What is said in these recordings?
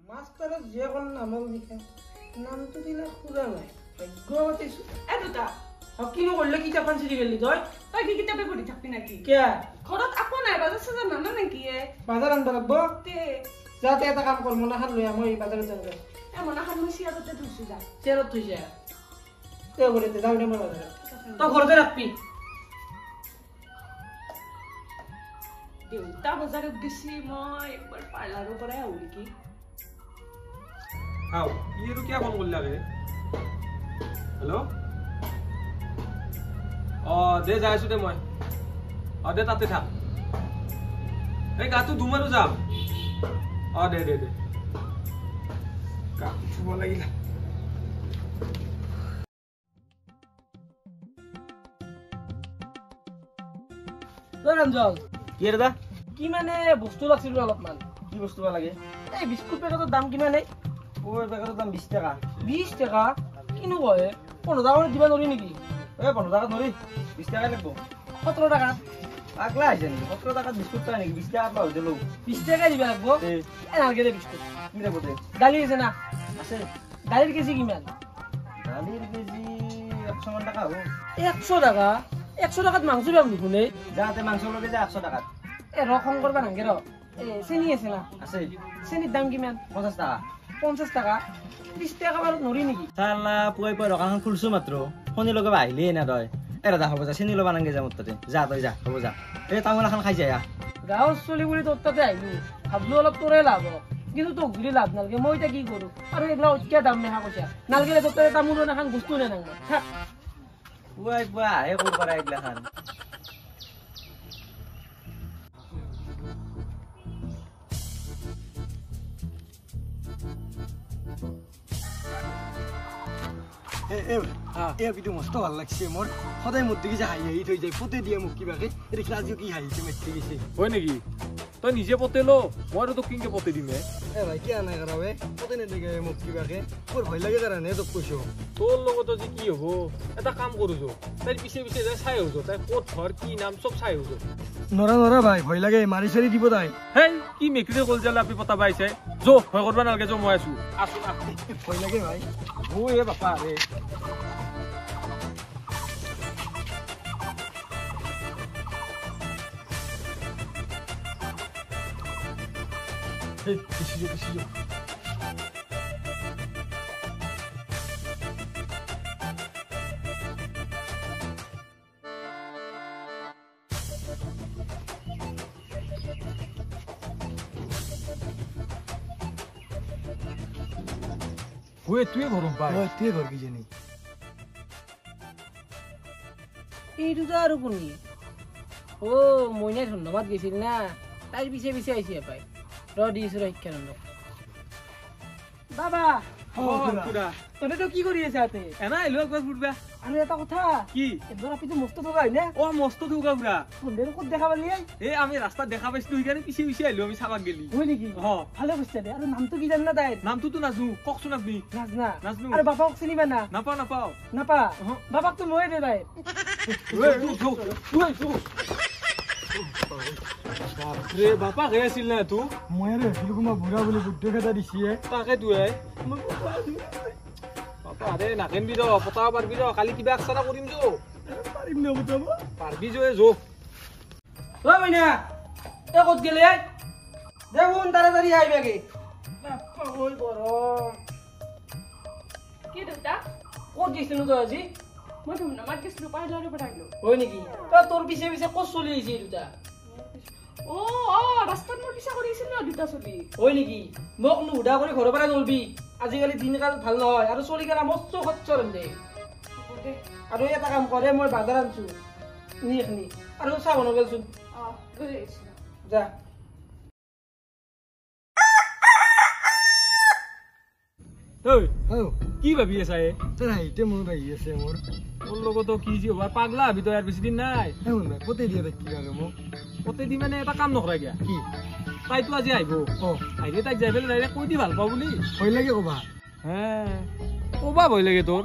মাস্টারত যে কোন নামক লিখে নামটো দিলে খুঁজা নাই ভাগ্যবতী দুটা কিনো করলে কিতাপখন চিৰি গেলি তই কি কিতাপে পঢ়ি থাকবি নাকি কিয়া ঘৰত আপো নাই বাজাৰ চাজাৰ নানা নেকি বাজাৰ আনব লাগব যাতে এটা কাম কৰ মনাখান লৈ মই বাজাৰত যাওঁগে মনাখান মই চিয়াৰতে থৈছো যা চিয়াৰত থৈছে তে ঘৰতে যাওঁ দে মই বাজাৰত তই ঘৰতে ৰাখবি দেউতা বজাৰত গেছি মই একবাৰ পাৰ্লাৰৰ পৰাই আহো নেকি आओ ये तो क्या फोन बोल रहा है हेलो दे जाय दे मैं दे ताते था गातो धुमारो जाम दे दे दे छुब लगिला ৰঞ্জন কি ৰে দা কি মানে বস্তু লাগছিল অলপমান কি বস্তু লাগে এই বিস্কুট পেকেটৰ দাম কিমান ওই পেকেটৰ দাম 20 টাকা 20 টাকা কিনো কয় 15 টাকা দিবা নৰি নেকি 15 টাকা নৰি 20 টাকা লাগব 17 টাকা আগলা আইছে নি 17 টাকা বিস্কুট পাই নেকি 20 টাকা পাও দিলো 20 টাকা দিবা লাগব নালগে দে বিস্কুট কি রে বটে দালি আছে না আছে দালিৰ কেজি কিমান দালিৰ কেজি 100 টাকা হ'ব 100 টাকা 100 টাকাত মাংস পাম নুশুনে যাতে মাংস লগে যা 100 টাকাত ৰখন কৰবা নাংগে চেনি আছে না আছে চেনিৰ দাম কিমান 50 টাকা 50 টাকা 20 টাকা বাৰু নৰি নেকি চালা পুৱাই পুৱাই দোকানখন খুলছো মাত্ৰ শনি লগে আহিলেই না তই এৰা হ'ব যা চেনি লবা নাংগে যা মোৰ তাতে যা তই যা হ'ব যা এই তামোল এখন খাই যায় গাঁৱৰ চলি বুলি তোৰ তাতে আহিলো ভাবলো অলপ তোৰে লাভ হওক কিন্তু তোক ঘূৰি লাভ নালগে মই এতিয়া কি কৰো আৰু এইবিলাক অত্যাধিক দাম নেখা কৈছা নালগে তোৰ তাতে তামোল এখন বস্তু নেনাং পুৱাই পুৱাই আহে ক'ৰ পৰা এইগিলাখান কিন্তু মস্ত ভাল লাগছে মোৰ সদায় মোৰ দেখি যে হাঁহি হাঁহি থৈ যায় ফটো দিয়ে মোক কিবাকে দেখিলে আজিও কি হাঁহিছে মেট্ৰি গৈছে হয় নেকি তই নিজে পতে লো মই তোক কিনকে পতে দিম ভাই কিয় নাই কৰাবে ফটো নেদেখে মোক কিবাকে মোৰ ভয় লাগে কাৰণে তোক কৈছো তোৰ লগত যে কি হ'ব এটা কাম কৰো তাইৰ পিছে পিছে যাই চাই আহো তাই ক'ত ঘৰ কি নাম চব চাই আহো নৰা ভাই ভয় লাগে মাৰি চাৰি দিব তাই হেই কি মেকৰি কল জালে আপি পতা পাইছে যো ভয় কৰবা নালগে যো মই আছো ভয় লাগে ভাই এ বাপা ৰে পিছিছো তুই গৰম পাই তুই ঘৰ কি জানি এই দুটা আৰু কোনি মইনাই ধন্যবাদ গৈছিল না তাইৰ পিছে পিছে আহিছে পাই দিছো শিক্ষানন্দ বাবা তহঁতে কি কৰি আছা ইয়াতে এনা আহিলো একবাৰ ফুটবা আৰু এটা কথা কি একবাৰ আপিটো মস্ত থকা হয় নে মস্ত থকা পুৰা সন্ধিয়া ক'ত দেখা পালি আমি ৰাস্তাত দেখা পাইছিলো সেইকাৰণে পিছে পিছে আহিলো আমি চাবাক গেলি হয় নেকি ভালে কৈছা দে আৰু নামটো কি জান না তাইৰ নামটোতো নাজনো কওকচোন আপুনি নাজনো আৰু বাপাক চিনিবা না নাপা বাপাকতো ময়ে দে তাই বাপা গে আছিল না তো মই আৰু ভাবিলো কোনোবা বুঢ়া বুলি বুদ্ধ এটা দিছে তাকে বাপা আৰে নাকেনবি ৰ পতাব পাৰবি ৰ কালি কিবা একসাৰা কৰিম যো পাৰিম ন পতাব পাৰবি যো মইনা ক'ত গেলে দে শুন তাড়াতাড়ি আহিবাগে গৰম কি দেউতা ক'ত গৈছিলো তই আজি মই ধুমনামাত গৈছিলো পাৰ্লাৰৰ পৰা আহিলো হয় নেকি তই তোৰ পিছে পিছে ক'ত চলি আহিছে এই দুটা ৰাস্তাত মোৰ পিছা কৰি আছিল ন দুটা চলি হয় নেকি মোক নুসুধা কৰি ঘৰৰ পৰা নলবি আজিকালি দিনকাল ভাল নহয় আৰু চলি গেলা মস্ত খচ্চৰ দে আৰু এটা কাম কৰে মই বাজাৰ আনছো নিখিনি আৰু চাহ বনাব গেলচোন যা কি ভাবি আছা তোৰ হাঁহিতে মনত আহি আছে মোৰ লগতো কি যি হ'ব পাগলা হবি তই আৰু বেছি দিন নাই পতে দিয়া তাক কিবাকে মোক পতে দি মানে এটা কাম নকৰা গিয়া কি তাইতো আজি আহিব আহিলে তাইক যাই পেলাই ডাইৰেক্ট কৈ দি ভাল পাওঁ বুলি ভয় লাগে কবা কবা ভয় লাগে তোৰ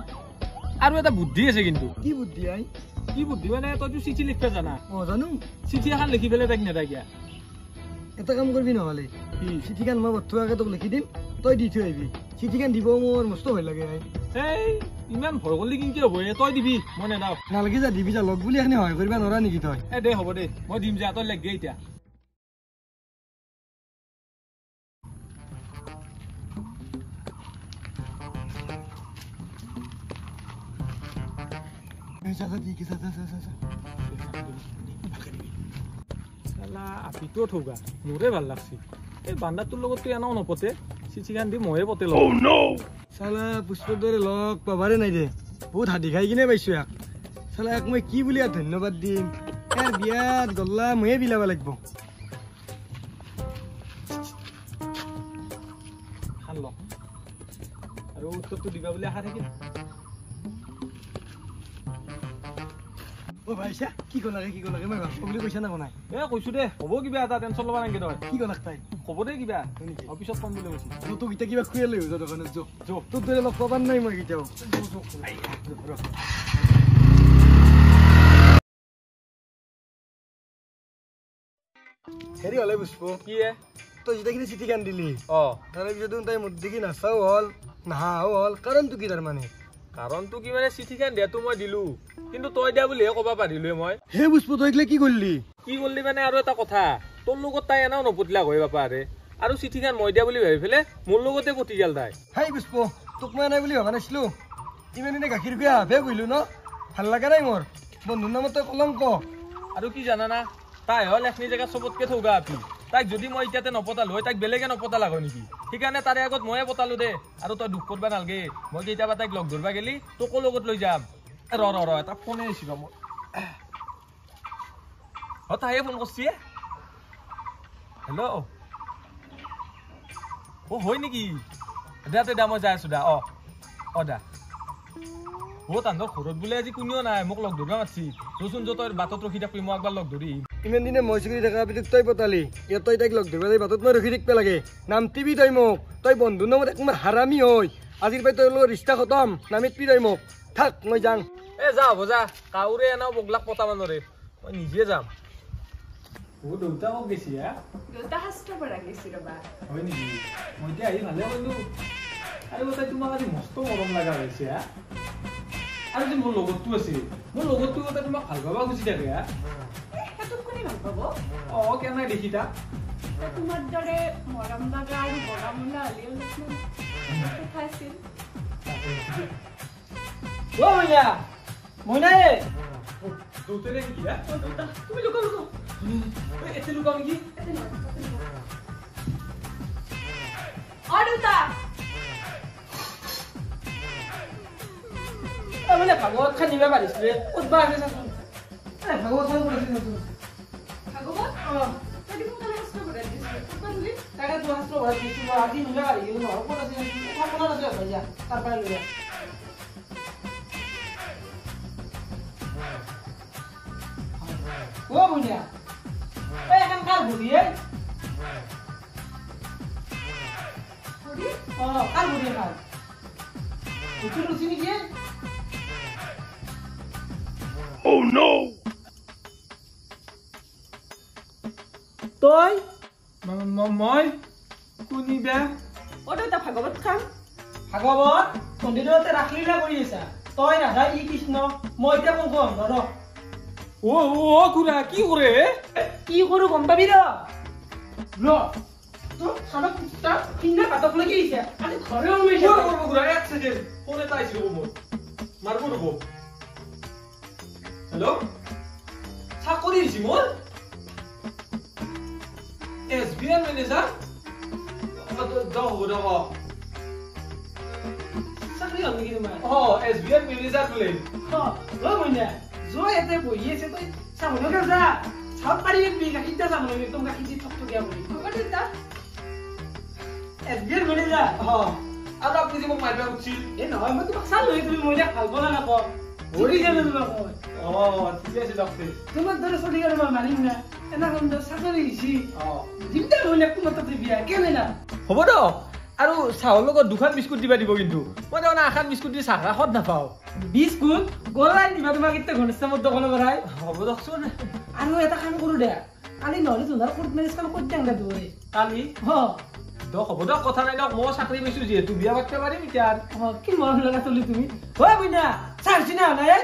আৰু এটা বুদ্ধি আছে কিন্তু কি বুদ্ধি আই কি বুদ্ধি মানে তইতো চিঠি লিখবা জানা জানো চিঠি এখন লিখি পেলাই তাইক নেদাই গিয়া এটা কাম কৰিবি নহ'লে চিঠিখন মই বৰ্তমানকে তোক লিখি দিম তই দি থৈ আহিবি চিঠিখন দিব মোৰ মস্ত ভয় লাগে এই ইমান ভয় কৰিলে কি হ'ব তই দিবি মই নেদাও নালাগে যা দিবি যা লগ বুলি এখনি সহায় কৰিব নোৱাৰা নেকি তই দে হ'ব দে মই দিম যা তই লেগে এতিয়া আপিটো থৌগা মোৰে ভাল লাগছি এই বান্দাটোৰ লগততো এনাও নপতে চিঠিখন দি ময়ে পতে লওঁ চালা পুষ্পৰ দৰে লগ পাবাৰে নাই দে বহুত হাতী খাই কিনে পাইছো ইয়াক চালা ইয়াক মই কি বুলি ধন্যবাদ দিম ইয়াৰ বিয়াত গল্লা ময়ে বিলাব লাগিব খান ল আৰু উত্তৰটো দিবা বুলি আশা থাকিল অ ভাইছা কি কলাকে মই ভাবছো বুলি কৈছা না কোনাই কৈছো দে হ'ব কিবা এটা টেনচন ল'বা নালাগে তই কি কলাক তাই হ'ব দে কিবা অফিচত কম বুলি কৈছি তোক এতিয়া কিবা খুৱাই লৈ যা দোকানত যো তোৰ দৰে লগ পাবাৰ নাই মই কেতিয়াও হেৰি হ'লে পুষ্প কি তই যেতিয়াখিনি চিঠিখন দিলি তাৰে পিছত তাই মোৰ দেখি নাচাও হ'ল নাহাও হ'ল কাৰণটো কি তাৰমানে কাৰণটো কি মানে চিঠিখন দিয়াটো মই দিলো কিন্তু তই দিয়া বুলিহে ক'ব পাৰিলোৱে মই হে পুষ্প তই এইগিলা কি কৰিলি মানে আৰু এটা কথা তোৰ লগত তাই এনাও নপতিলাক হৈ বাপা আৰু চিঠিখন মই দিয়া বুলি ভাবি পেলাই মোৰ লগতে পতি গেল তাই হাই পুষ্প তোক মই নাই বুলি ভবা নাছিলো ইমান দিনে গাখীৰ খুৱাই হাফে কৰিলো ন ভাল লগা নাই মোৰ বন্ধুৰ নামত তই কলংক আৰু কি জানানা তাই হ'ল এখনি জেগাত চবতকে থৌগা আপি তাইক যদি মই এতিয়াতে নপতালো হয় তাইক বেলেগে নপতালাক হয় নেকি সেইকাৰণে তাৰে আগত ময়ে পতালো দে আৰু তই দুখ কৰবা নালগে মই কেতিয়াবা তাইক লগ ধৰবা গেলি তোকো লগত লৈ যাম ৰ এটা ফোনে আহিছিল মোৰ তাইহে ফোন কৰছি হেল্ল' হয় নেকি দে মই যাই আছো দা দা তাহাঁতৰ ঘৰত বোলে আজি কোনেও নাই মোক লগ ধৰিব মাতিছি ৰচোন তই বাটত ৰখি থাকবি মই একবাৰ লগ ধৰিম ইমান দিনে মই চুৰি থকাৰ পিছত তই পতালি ইয়াত তই তাইক লগ ধৰিব বাটত মই ৰখি থাকিব লাগে নামতিবি তই মোক তই বন্ধুৰ নামত একমাৰ হাৰামি হয় আজিৰ পৰাই তই লগত ৰিষ্টা খতম নামিতবি তই মোক থাক মই যাম যা হ'ব যা কাউৰে এনাও বগলাক পতা মানৰে মই নিজে যাম দেউতা মোক গেছি দেউতা হাস্তৰ পৰা গেছি ৰবা হয় নেকি মই এতিয়া আহি ভালে কৰিলো আৰু তাই তোমাক আজি মস্ত মৰম লগা হৈছে আৰু যে মোৰ লগতটো আছিল মোৰ লগতটো তোমাক ভাল পাবা খুজি থাকে সেইটো কোনে ভাল পাব কেনে দেখি তা তোমাৰ দৰে মৰম লগা আৰু বগা মূলা হ'লে কথা আছিল দেউতাৰে নেকি তুমি লুকা এতে লুকাও নেকি দেউতা মানে ভাগৱত খান নিবা পাৰিছিলে ক'তবা আছে চাচোন ভাগৱত খান কৰিছিল তাকে তো শাস্ত্ৰ ঘৰত দিছিলো আজি নিবা পাৰিছিল নহয় ক'ত আছে কোনত আছে ভাইয়া তাৰ পৰা লৈ বুঢ়িয়া এখন কাৰ ঘূৰিয়ে কাৰ ঘূৰিয়ে খাৰ উঠি ৰুচি নেকি Oh no! তই মই কোনি বে দেউতা ভাগৱত খাম ভাগৱত মন্দিৰতে ৰাসলীলা কৰি আছা তই ৰাধা ই কৃষ্ণ মই এতিয়া কোন কম ৰ খুৰা কি কৰে কি কৰো গম পাবি ৰ তোৰ খানা কুত্তা কিনা পাতক লাগি আহিছে আজি ঘৰে ওলাইছে খুৰা এক ছেকেণ্ড ফোন এটা আহিছিল মোৰ মাৰিব ৰ'ব হেল্ল' চাকৰি দিছি মোৰ SBI মেনেজাৰ হ'ব চাকৰি হ'ল নেকি তোমাৰ SBI মেনেজাৰ বোলে মইনা জয় ইয়াতে বহি আছে তই চামনকে যা চাব পাৰিবি গাখীৰটা চামনকে একদম গাখীৰ দি থকথকীয়া বুলি হ'ব দেউতা SBI মেনেজাৰ আৰু আপুনি যে মোক মাৰিব খুজিছিল নহয় মই তোমাক চালো তুমি মইনা ভাল পোৱা নাপাওঁ ঠিকে আছে ডক্টৰ তোমার ধরে চলি গেল মানিম না এনা সুন্দর চাকরি দিছি দিমটা মইনা কোনো তাতে বিয়া কেনে না হ'ব দ আৰু চাহৰ লগত দুখন বিস্কুট দিবা দিব কিন্তু মই তাৰমানে এখন বিস্কুট দি চাহ ৰাখত নাপাওঁ বিস্কুট গলাই দিবা তোমাক এতিয়া ঘনিষ্ঠ মোৰ দোকানৰ পৰাই হ'ব দকচোন আৰু এটা কাম কৰো দে কালি নহ'লে তোমাৰ কোৰ্ট মেৰেজখন ক'ত যাম দে তোৰে কালি তো হ'ব দিয়ক কথা নাই দিয়ক মই চাকৰি পাইছোঁ যিহেতু বিয়া পাতিব পাৰিম এতিয়া কি মৰম লগা চলি তুমি হয় বুইনা চাইছি না নাই